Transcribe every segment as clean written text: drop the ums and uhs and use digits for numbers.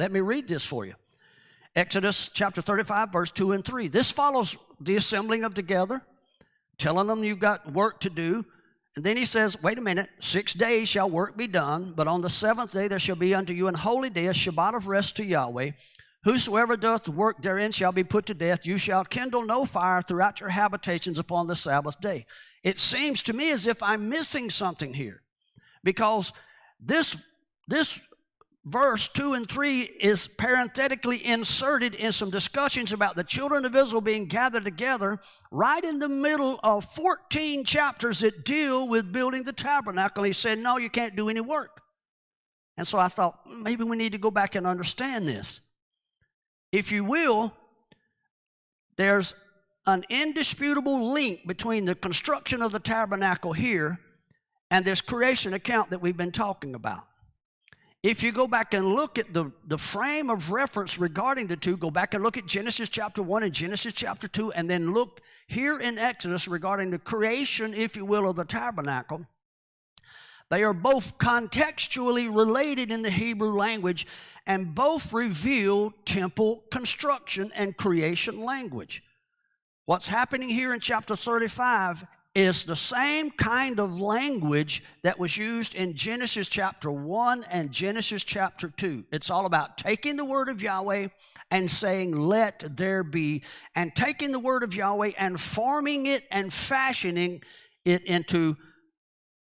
Let me read this for you. Exodus chapter 35, verse 2 and 3. This follows the assembling of together, telling them you've got work to do. And then he says, wait a minute, 6 days shall work be done, but on the seventh day there shall be unto you an holy day, a Shabbat of rest to Yahweh. Whosoever doth work therein shall be put to death. You shall kindle no fire throughout your habitations upon the Sabbath day. It seems to me as if I'm missing something here, because this verse 2 and 3 is parenthetically inserted in some discussions about the children of Israel being gathered together right in the middle of 14 chapters that deal with building the tabernacle. He said, no, you can't do any work. And so I thought, maybe we need to go back and understand this. If you will, there's an indisputable link between the construction of the tabernacle here and this creation account that we've been talking about. If you go back and look at the frame of reference regarding the two, go back and look at Genesis chapter 1 and Genesis chapter 2, and then look here in Exodus regarding the creation, if you will, of the tabernacle. They are both contextually related in the Hebrew language, and both reveal temple construction and creation language. What's happening here in chapter 35 is the same kind of language that was used in Genesis chapter 1 and Genesis chapter 2. It's all about taking the word of Yahweh and saying, let there be, and taking the word of Yahweh and forming it and fashioning it into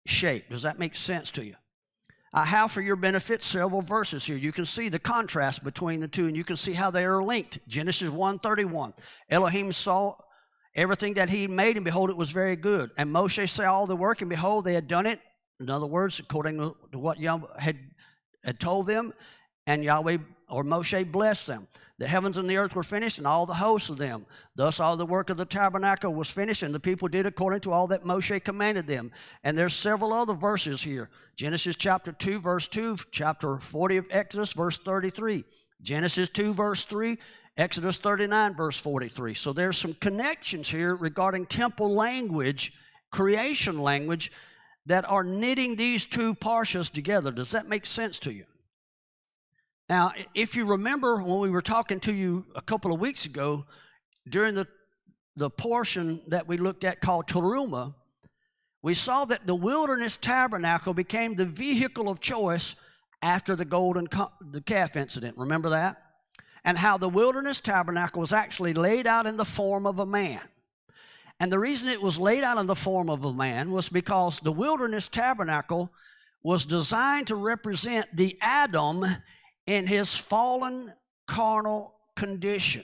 shape. Does that make sense to you? I have for your benefit several verses here. You can see the contrast between the two, and you can see how they are linked. Genesis 1:31. Elohim saw everything that he made, and behold, it was very good. And Moshe saw all the work, and behold, they had done it. In other words, according to what Yahweh had told them, and Yahweh or Moshe blessed them. The heavens and the earth were finished, and all the hosts of them. Thus all the work of the tabernacle was finished, and the people did according to all that Moshe commanded them. And there's several other verses here. Genesis chapter 2, verse 2, chapter 40 of Exodus, verse 33. Genesis 2, verse 3, Exodus 39, verse 43. So there's some connections here regarding temple language, creation language, that are knitting these two parshas together. Does that make sense to you? Now, if you remember when we were talking to you a couple of weeks ago, during the portion that we looked at called Teruma, we saw that the wilderness tabernacle became the vehicle of choice after the the calf incident. Remember that? And how the wilderness tabernacle was actually laid out in the form of a man. And the reason it was laid out in the form of a man was because the wilderness tabernacle was designed to represent the Adam in his fallen carnal condition.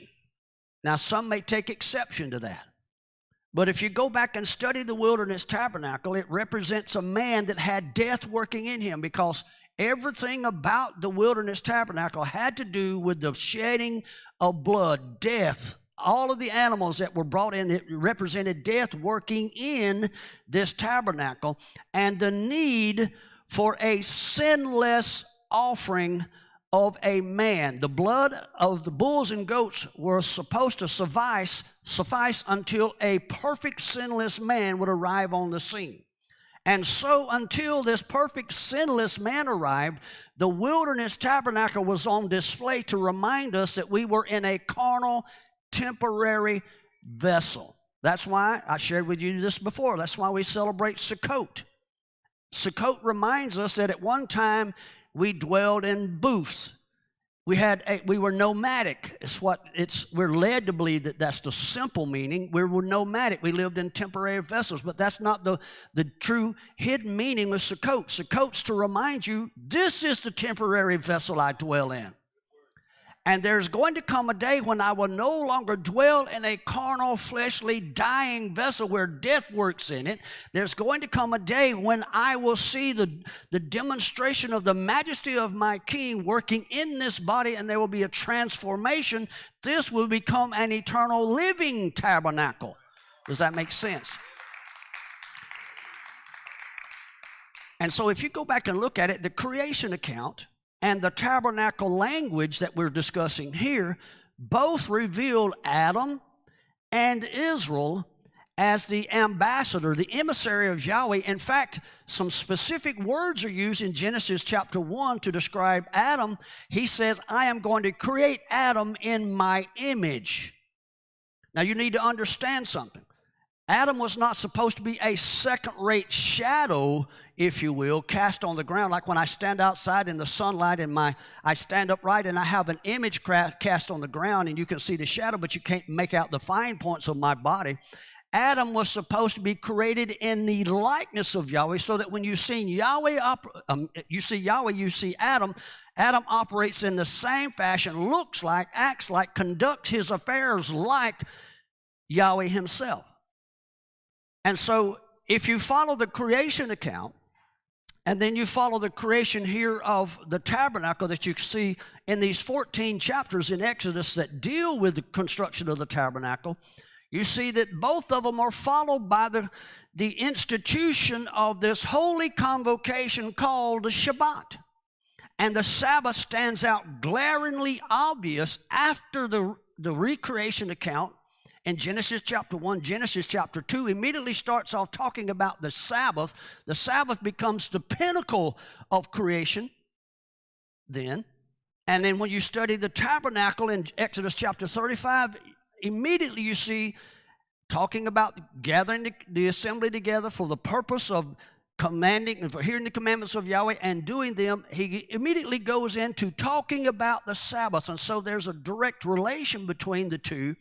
Now, some may take exception to that. But if you go back and study the wilderness tabernacle, it represents a man that had death working in him, because everything about the wilderness tabernacle had to do with the shedding of blood, death. All of the animals that were brought in, it represented death working in this tabernacle, and the need for a sinless offering of a man. The blood of the bulls and goats were supposed to suffice until a perfect sinless man would arrive on the scene. And so until this perfect sinless man arrived, the wilderness tabernacle was on display to remind us that we were in a carnal, temporary vessel. That's why I shared with you this before. That's why we celebrate Sukkot. Sukkot reminds us that at one time we dwelled in booths. We were nomadic. We're led to believe that that's the simple meaning. We were nomadic. We lived in temporary vessels, but that's not the true hidden meaning of Sukkot. Sukkot's to remind you, this is the temporary vessel I dwell in. And there's going to come a day when I will no longer dwell in a carnal, fleshly, dying vessel where death works in it. There's going to come a day when I will see the demonstration of the majesty of my King working in this body, and there will be a transformation. This will become an eternal living tabernacle. Does that make sense? And so if you go back and look at it, the creation account and the tabernacle language that we're discussing here both revealed Adam and Israel as the ambassador, the emissary of Yahweh. In fact, some specific words are used in Genesis chapter 1 to describe Adam. He says, I am going to create Adam in my image. Now, you need to understand something. Adam was not supposed to be a second-rate shadow, if you will, cast on the ground. Like when I stand outside in the sunlight and I stand upright and I have an image cast on the ground and you can see the shadow, but you can't make out the fine points of my body. Adam was supposed to be created in the likeness of Yahweh, so that when you see Yahweh, you see Adam. Adam operates in the same fashion, looks like, acts like, conducts his affairs like Yahweh himself. And so if you follow the creation account, and then you follow the creation here of the tabernacle that you see in these 14 chapters in Exodus that deal with the construction of the tabernacle, you see that both of them are followed by the institution of this holy convocation called the Shabbat. And the Sabbath stands out glaringly obvious after the recreation account. In Genesis chapter 1, Genesis chapter 2 immediately starts off talking about the Sabbath. The Sabbath becomes the pinnacle of creation then. And then when you study the tabernacle in Exodus chapter 35, immediately you see talking about gathering the assembly together for the purpose of commanding and for hearing the commandments of Yahweh and doing them. He immediately goes into talking about the Sabbath. And so there's a direct relation between the two.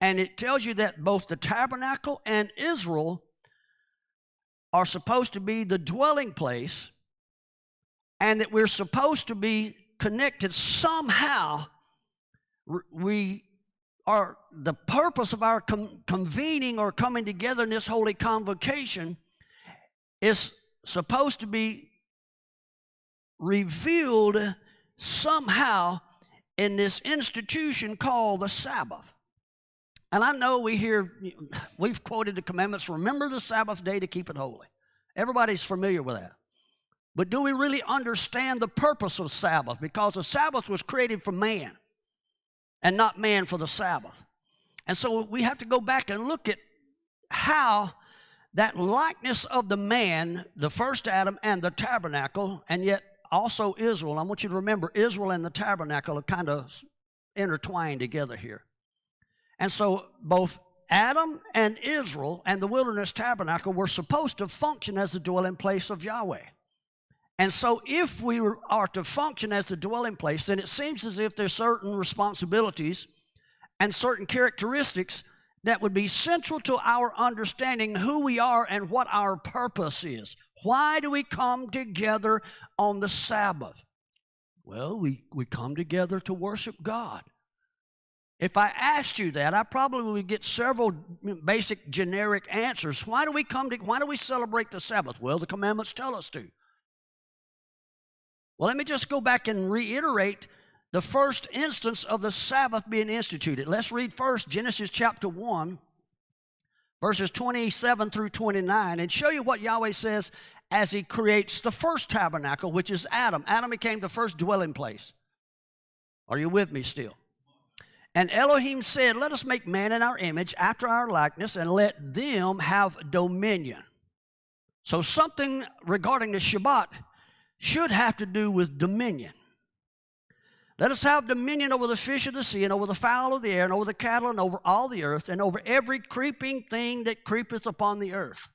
And it tells you that both the tabernacle and Israel are supposed to be the dwelling place, and that we're supposed to be connected somehow. We are, the purpose of our convening or coming together in this holy convocation is supposed to be revealed somehow in this institution called the Sabbath. And I know we've quoted the commandments, remember the Sabbath day to keep it holy. Everybody's familiar with that. But do we really understand the purpose of Sabbath? Because the Sabbath was created for man and not man for the Sabbath. And so we have to go back and look at how that likeness of the man, the first Adam and the tabernacle, and yet also Israel. I want you to remember Israel and the tabernacle are kind of intertwined together here. And so both Adam and Israel and the wilderness tabernacle were supposed to function as the dwelling place of Yahweh. And so if we are to function as the dwelling place, then it seems as if there's certain responsibilities and certain characteristics that would be central to our understanding who we are and what our purpose is. Why do we come together on the Sabbath? Well, we come together to worship God. If I asked you that, I probably would get several basic generic answers. Why do we celebrate the Sabbath? Well, the commandments tell us to. Well, let me just go back and reiterate the first instance of the Sabbath being instituted. Let's read first Genesis chapter 1, verses 27 through 29, and show you what Yahweh says as he creates the first tabernacle, which is Adam. Adam became the first dwelling place. Are you with me still? And Elohim said, let us make man in our image, after our likeness, and let them have dominion. So something regarding the Shabbat should have to do with dominion. Let us have dominion over the fish of the sea, and over the fowl of the air, and over the cattle, and over all the earth, and over every creeping thing that creepeth upon the earth.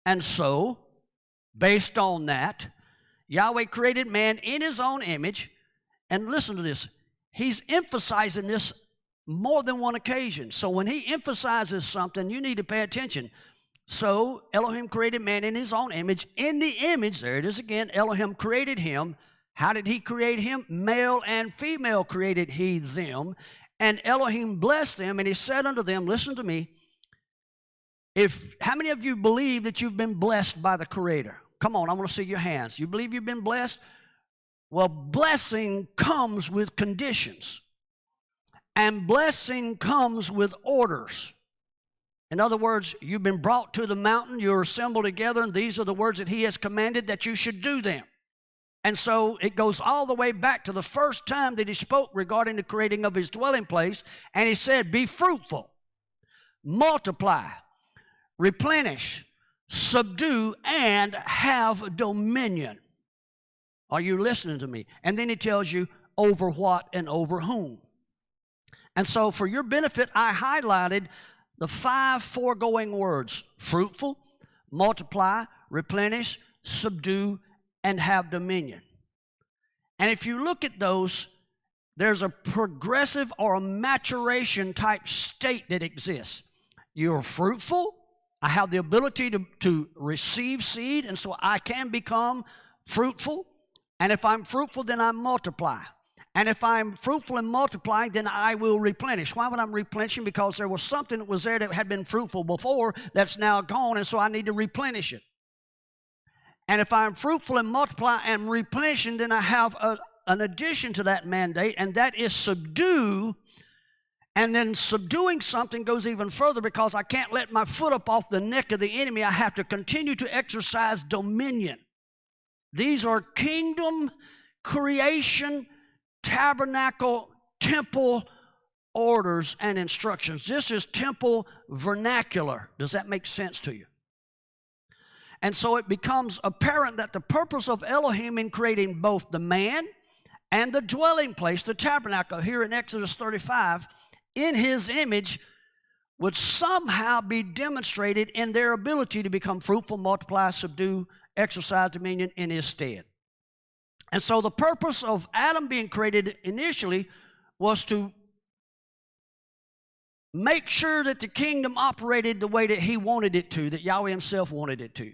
And so, based on that, Yahweh created man in his own image. And listen to this. He's emphasizing this more than one occasion. So when he emphasizes something, you need to pay attention. So Elohim created man in his own image. In the image, there it is again, Elohim created him. How did he create him? Male and female created he them. And Elohim blessed them, and he said unto them, listen to me, how many of you believe that you've been blessed by the Creator? Come on, I want to see your hands. You believe you've been blessed? Well, blessing comes with conditions, and blessing comes with orders. In other words, you've been brought to the mountain, you're assembled together, and these are the words that he has commanded that you should do them. And so it goes all the way back to the first time that he spoke regarding the creating of his dwelling place, and he said, be fruitful, multiply, replenish, subdue, and have dominion. Are you listening to me? And then he tells you over what and over whom. And so for your benefit, I highlighted the 5 foregoing words: fruitful, multiply, replenish, subdue, and have dominion. And if you look at those, there's a progressive or a maturation type state that exists. You're fruitful. I have the ability to receive seed, and so I can become fruitful. And if I'm fruitful, then I multiply. And if I'm fruitful and multiplying, then I will replenish. Why would I replenish? Because there was something that was there that had been fruitful before that's now gone, and so I need to replenish it. And if I'm fruitful and multiply and replenishing, then I have an addition to that mandate, and that is subdue. And then subduing something goes even further, because I can't let my foot up off the neck of the enemy. I have to continue to exercise dominion. These are kingdom, creation, tabernacle, temple orders and instructions. This is temple vernacular. Does that make sense to you? And so it becomes apparent that the purpose of Elohim in creating both the man and the dwelling place, the tabernacle, here in Exodus 35, in his image, would somehow be demonstrated in their ability to become fruitful, multiply, subdue, exercise dominion in his stead. And so the purpose of Adam being created initially was to make sure that the kingdom operated the way that he wanted it to, that Yahweh himself wanted it to.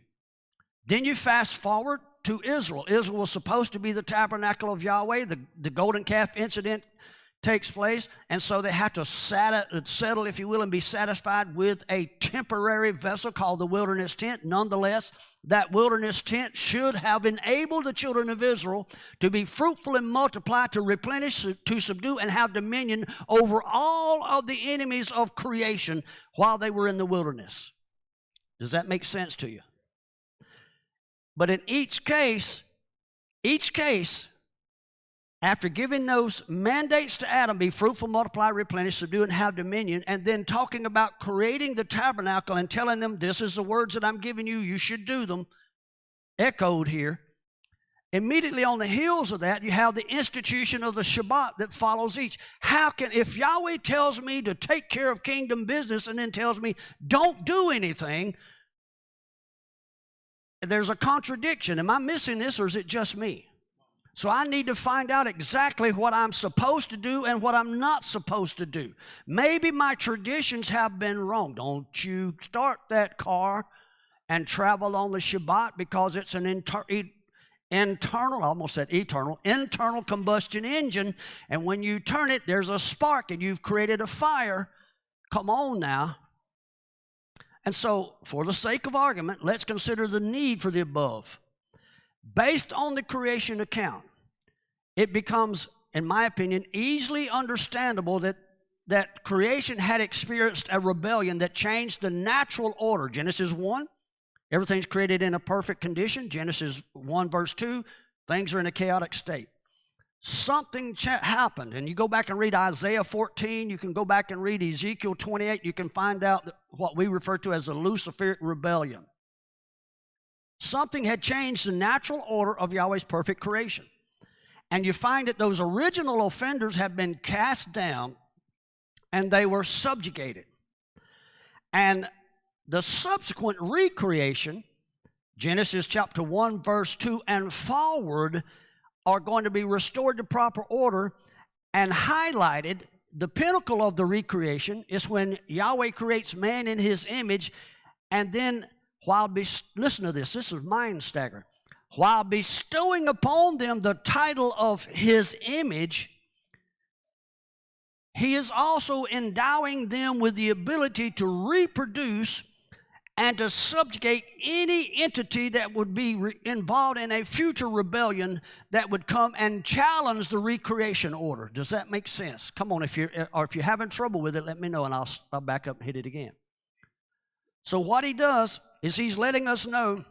Then you fast forward to Israel. Israel was supposed to be the tabernacle of Yahweh. The golden calf incident takes place, and so they have to settle, if you will, and be satisfied with a temporary vessel called the wilderness tent. Nonetheless, that wilderness tent should have enabled the children of Israel to be fruitful and multiply, to replenish, to subdue, and have dominion over all of the enemies of creation while they were in the wilderness. Does that make sense to you? But in each case, after giving those mandates to Adam, be fruitful, multiply, replenish, subdue, and have dominion, and then talking about creating the tabernacle and telling them, this is the words that I'm giving you, you should do them, echoed here. Immediately on the heels of that, you have the institution of the Shabbat that follows each. If Yahweh tells me to take care of kingdom business and then tells me don't do anything, there's a contradiction. Am I missing this, or is it just me? So I need to find out exactly what I'm supposed to do and what I'm not supposed to do. Maybe my traditions have been wrong. Don't you start that car and travel on the Shabbat, because it's an internal, I almost said eternal, internal combustion engine. And when you turn it, there's a spark and you've created a fire. Come on now. And so for the sake of argument, let's consider the need for the above. Based on the creation account, it becomes, in my opinion, easily understandable that creation had experienced a rebellion that changed the natural order. Genesis 1, everything's created in a perfect condition. Genesis 1 verse 2, things are in a chaotic state. Something happened, and you go back and read Isaiah 14, you can go back and read Ezekiel 28, you can find out what we refer to as the Lucifer Rebellion. Something had changed the natural order of Yahweh's perfect creation. And you find that those original offenders have been cast down and they were subjugated. And the subsequent recreation, Genesis chapter 1, verse 2 and forward, are going to be restored to proper order and highlighted. The pinnacle of the recreation is when Yahweh creates man in his image, and then listen to this is mind-staggering. While bestowing upon them the title of his image, he is also endowing them with the ability to reproduce and to subjugate any entity that would be involved in a future rebellion that would come and challenge the recreation order. Does that make sense? Come on, if you're having trouble with it, let me know, and I'll back up and hit it again. So what he does is he's letting us know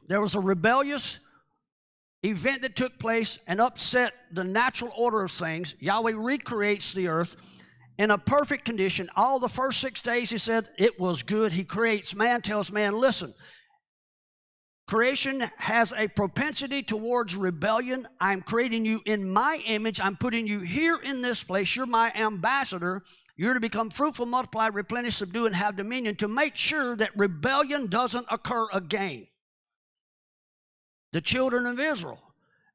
there was a rebellious event that took place and upset the natural order of things. Yahweh recreates the earth, in a perfect condition. All the first 6 days, he said, it was good. He creates man, tells man, listen, creation has a propensity towards rebellion. I'm creating you in my image. I'm putting you here in this place. You're my ambassador. You're to become fruitful, multiply, replenish, subdue, and have dominion to make sure that rebellion doesn't occur again. The children of Israel,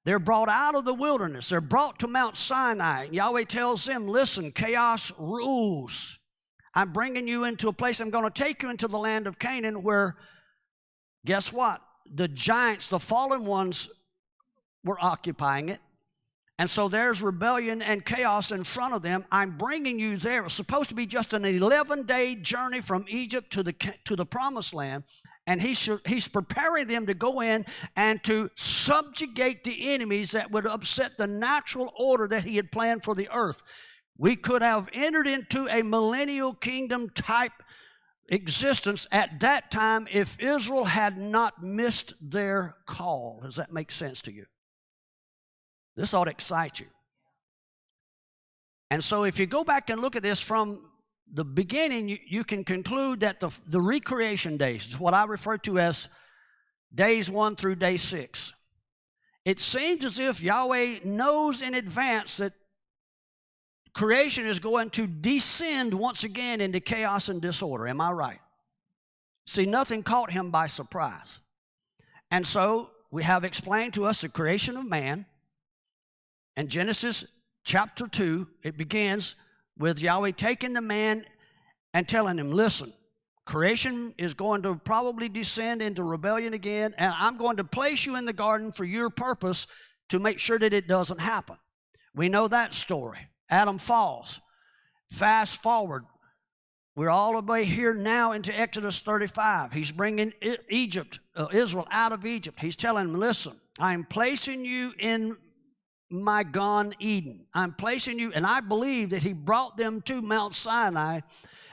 they're brought out of the wilderness. They're brought to Mount Sinai. Yahweh tells them, listen, chaos rules. I'm bringing you into a place. I'm going to take you into the land of Canaan where, guess what? The giants, the fallen ones, were occupying it. And so there's rebellion and chaos in front of them. I'm bringing you there. It was supposed to be just an 11-day journey from Egypt to the promised land. And he's preparing them to go in and to subjugate the enemies that would upset the natural order that he had planned for the earth. We could have entered into a millennial kingdom type existence at that time if Israel had not missed their call. Does that make sense to you? This ought to excite you. And so if you go back and look at this from the beginning, you can conclude that the recreation days is what I refer to as days 1 through day 6. It seems as if Yahweh knows in advance that creation is going to descend once again into chaos and disorder. Am I right? See, nothing caught him by surprise. And so we have explained to us the creation of man. And Genesis chapter 2, it begins with Yahweh taking the man and telling him, listen, creation is going to probably descend into rebellion again, and I'm going to place you in the garden for your purpose to make sure that it doesn't happen. We know that story. Adam falls. Fast forward. We're all the way here now into Exodus 35. He's bringing Israel out of Egypt. He's telling them, listen, I'm placing you in my Gan Eden. I'm placing you, and I believe that he brought them to Mount Sinai,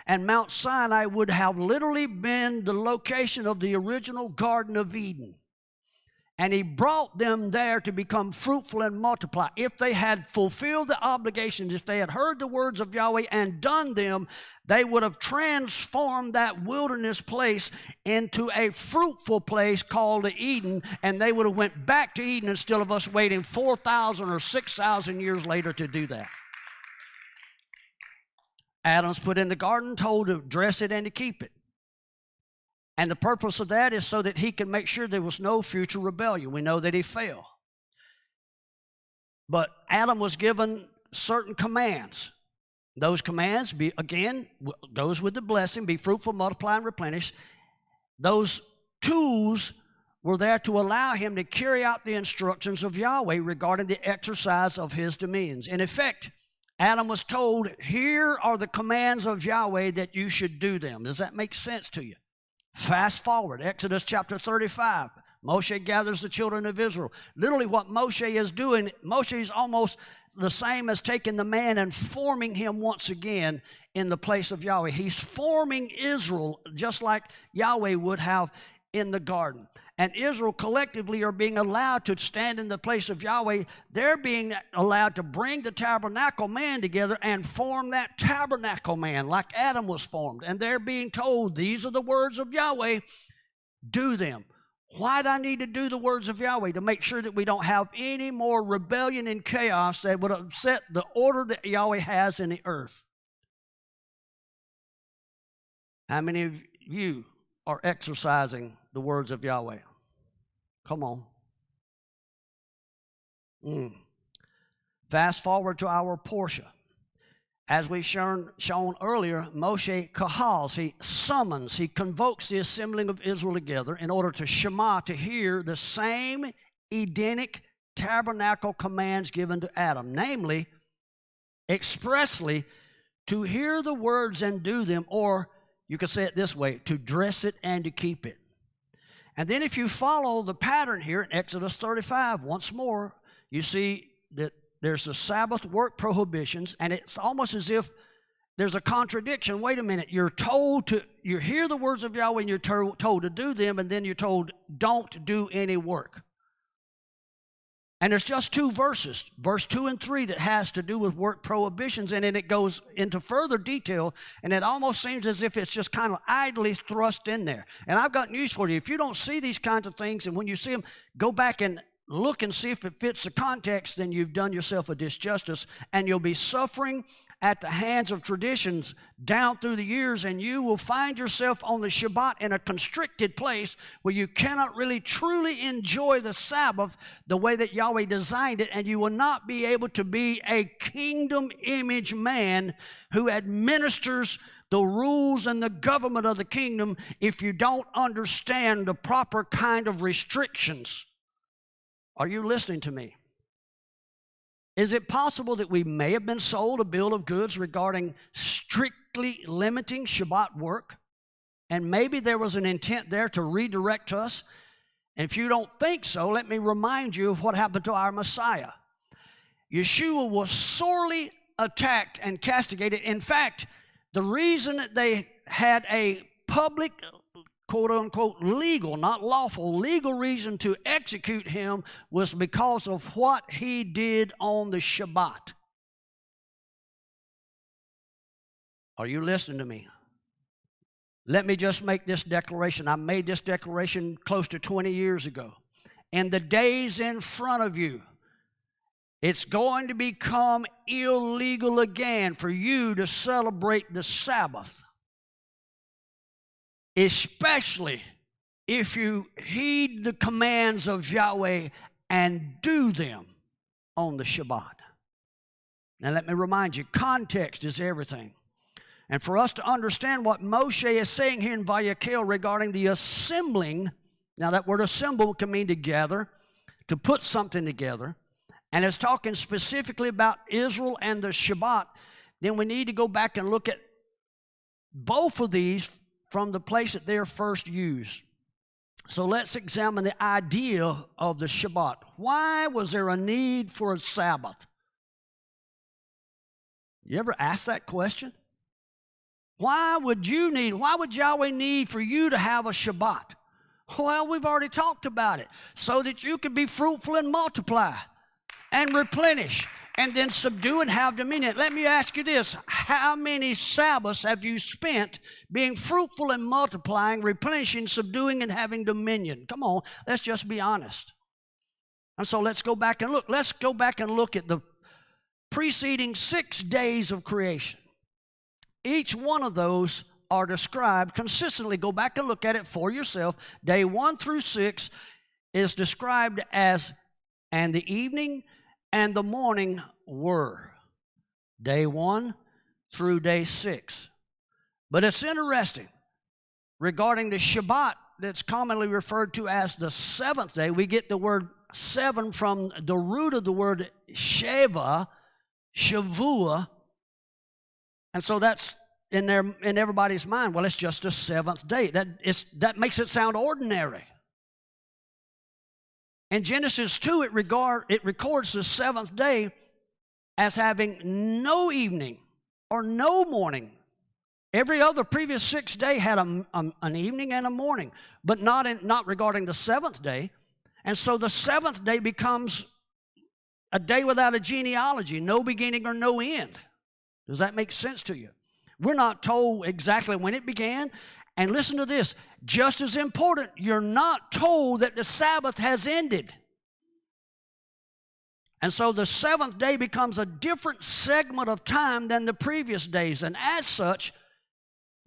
and Mount Sinai would have literally been the location of the original Garden of Eden. And he brought them there to become fruitful and multiply. If they had fulfilled the obligations, if they had heard the words of Yahweh and done them, they would have transformed that wilderness place into a fruitful place called Eden, and they would have went back to Eden instead of us waiting 4,000 or 6,000 years later to do that. Adam's put in the garden, told to dress it and to keep it. And the purpose of that is so that he can make sure there was no future rebellion. We know that he fell. But Adam was given certain commands. Those commands, goes with the blessing, be fruitful, multiply, and replenish. Those tools were there to allow him to carry out the instructions of Yahweh regarding the exercise of his dominions. In effect, Adam was told, here are the commands of Yahweh that you should do them. Does that make sense to you? Fast forward, Exodus chapter 35. Moshe gathers the children of Israel. Literally what Moshe is doing, Moshe is almost the same as taking the man and forming him once again in the place of Yahweh. He's forming Israel just like Yahweh would have in the garden. And Israel collectively are being allowed to stand in the place of Yahweh. They're being allowed to bring the tabernacle man together and form that tabernacle man like Adam was formed. And they're being told, these are the words of Yahweh, do them. Why do I need to do the words of Yahweh? To make sure that we don't have any more rebellion and chaos that would upset the order that Yahweh has in the earth. How many of you are exercising the words of Yahweh? Come on. Fast forward to our portion. As we've shown earlier, Moshe kahals, he summons, he convokes the assembling of Israel together in order to Shema, to hear the same Edenic tabernacle commands given to Adam, namely, expressly, to hear the words and do them, or you could say it this way, to dress it and to keep it. And then if you follow the pattern here in Exodus 35, once more, you see that there's the Sabbath work prohibitions, and it's almost as if there's a contradiction. Wait a minute, you hear the words of Yahweh and you're told to do them, and then you're told don't do any work. And there's just 2 verses, verse 2 and 3, that has to do with work prohibitions, and then it goes into further detail, and it almost seems as if it's just kind of idly thrust in there. And I've got news for you. If you don't see these kinds of things, and when you see them, go back and look and see if it fits the context, then you've done yourself a disjustice, and you'll be suffering at the hands of traditions down through the years, and you will find yourself on the Shabbat in a constricted place where you cannot really truly enjoy the Sabbath the way that Yahweh designed it, and you will not be able to be a kingdom image man who administers the rules and the government of the kingdom if you don't understand the proper kind of restrictions. Are you listening to me? Is it possible that we may have been sold a bill of goods regarding strictly limiting Shabbat work? And maybe there was an intent there to redirect us. And if you don't think so, let me remind you of what happened to our Messiah. Yeshua was sorely attacked and castigated. In fact, the reason that they had a public, quote-unquote, legal, not lawful, legal reason to execute him was because of what he did on the Shabbat. Are you listening to me? Let me just make this declaration. I made this declaration close to 20 years ago. In the days in front of you, it's going to become illegal again for you to celebrate the Sabbath, especially if you heed the commands of Yahweh and do them on the Shabbat. Now let me remind you, context is everything. And for us to understand what Moshe is saying here in Vayachel regarding the assembling, now that word assemble can mean to gather, to put something together, and it's talking specifically about Israel and the Shabbat, then we need to go back and look at both of these from the place that they're first used. So let's examine the idea of the Shabbat. Why was there a need for a Sabbath? You ever ask that question? Why would Yahweh need for you to have a Shabbat? Well, we've already talked about it. So that you could be fruitful and multiply and replenish and then subdue and have dominion. Let me ask you this. How many Sabbaths have you spent being fruitful and multiplying, replenishing, subduing, and having dominion? Come on, let's just be honest. And so let's go back and look. Let's go back and look at the preceding 6 days of creation. Each one of those are described consistently. Go back and look at it for yourself. Day 1 through 6 is described as, and the evening and the morning were. Day 1 through day 6. But it's interesting. Regarding the Shabbat, that's commonly referred to as the 7th day, we get the word 7 from the root of the word Sheva, Shavua. And so that's in everybody's mind. Well, it's just a 7th day. That makes it sound ordinary. In Genesis 2, it records the 7th day as having no evening or no morning. Every other previous 6 days had an evening and a morning, but not regarding the 7th day. And so the 7th day becomes a day without a genealogy, no beginning or no end. Does that make sense to you? We're not told exactly when it began. And listen to this, just as important, you're not told that the Sabbath has ended. And so the 7th day becomes a different segment of time than the previous days. And as such,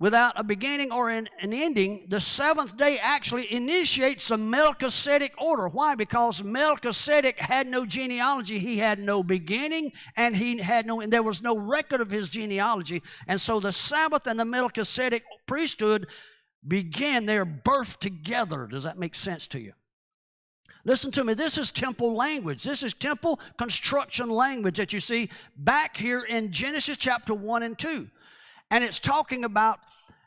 without a beginning or an ending, the 7th day actually initiates a Melchizedek order. Why? Because Melchizedek had no genealogy. He had no beginning, and there was no record of his genealogy. And so the Sabbath and the Melchizedek priesthood began their birth together. Does that make sense to you? Listen to me. This is temple language. This is temple construction language that you see back here in Genesis chapter 1 and 2. And it's talking about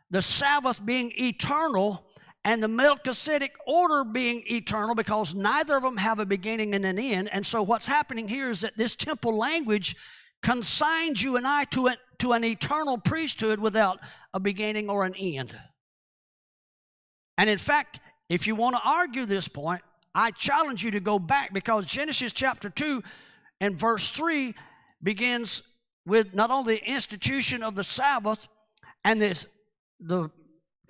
the Sabbath being eternal and the Melchizedek order being eternal, because neither of them have a beginning and an end. And so what's happening here is that this temple language consigns you and I to an eternal priesthood without a beginning or an end. And in fact, if you want to argue this point, I challenge you to go back, because Genesis chapter 2 and verse 3 begins with not only the institution of the Sabbath and the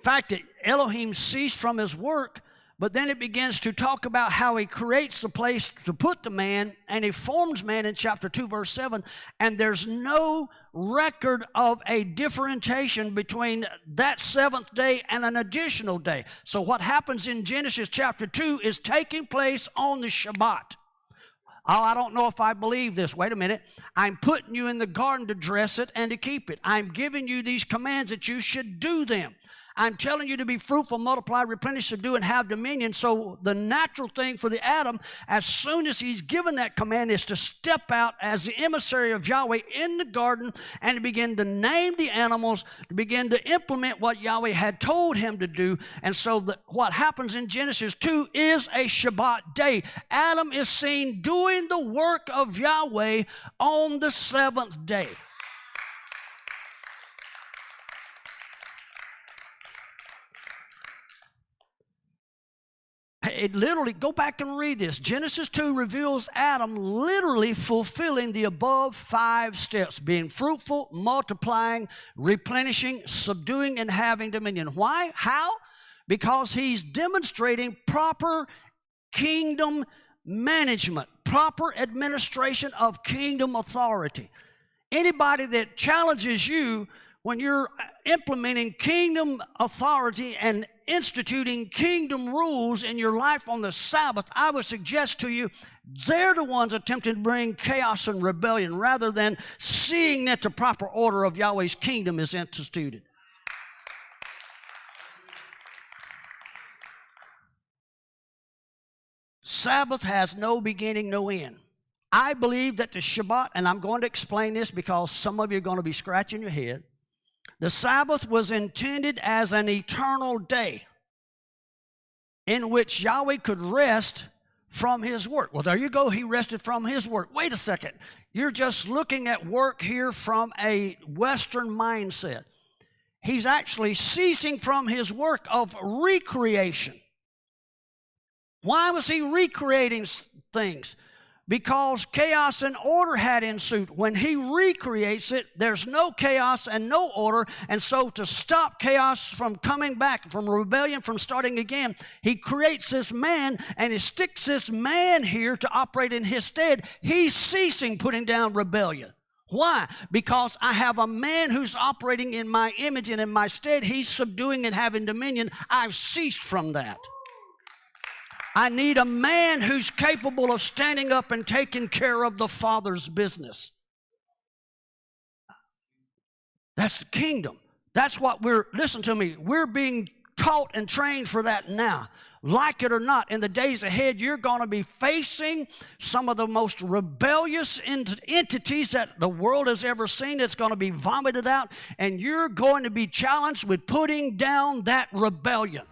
fact that Elohim ceased from his work, but then it begins to talk about how he creates the place to put the man, and he forms man in chapter 2, verse 7, and there's no record of a differentiation between that seventh day and an additional day. So what happens in Genesis chapter 2 is taking place on the Shabbat. Oh, I don't know if I believe this. Wait a minute. I'm putting you in the garden to dress it and to keep it. I'm giving you these commands that you should do them. I'm telling you to be fruitful, multiply, replenish, subdue, and have dominion. So the natural thing for the Adam, as soon as he's given that command, is to step out as the emissary of Yahweh in the garden and to begin to name the animals, to begin to implement what Yahweh had told him to do. And so what happens in Genesis 2 is a Shabbat day. Adam is seen doing the work of Yahweh on the seventh day. It literally, go back and read this. Genesis 2 reveals Adam literally fulfilling the above 5 steps, being fruitful, multiplying, replenishing, subduing, and having dominion. Why? How? Because he's demonstrating proper kingdom management, proper administration of kingdom authority. Anybody that challenges you when you're implementing kingdom authority and instituting kingdom rules in your life on the Sabbath, I would suggest to you, they're the ones attempting to bring chaos and rebellion rather than seeing that the proper order of Yahweh's kingdom is instituted. Sabbath has no beginning, no end. I believe that the Shabbat, and I'm going to explain this because some of you are going to be scratching your head, the Sabbath was intended as an eternal day in which Yahweh could rest from his work. Well, there you go. He rested from his work. Wait a second. You're just looking at work here from a Western mindset. He's actually ceasing from his work of recreation. Why was he recreating things? Because chaos and order had ensued. When he recreates it, there's no chaos and no order. And so to stop chaos from coming back, from rebellion, from starting again, he creates this man and he sticks this man here to operate in his stead. He's ceasing putting down rebellion. Why? Because I have a man who's operating in my image and in my stead. He's subduing and having dominion. I've ceased from that. I need a man who's capable of standing up and taking care of the Father's business. That's the kingdom. That's what listen to me, we're being taught and trained for that now. Like it or not, in the days ahead, you're going to be facing some of the most rebellious entities that the world has ever seen. It's going to be vomited out, and you're going to be challenged with putting down that rebellion.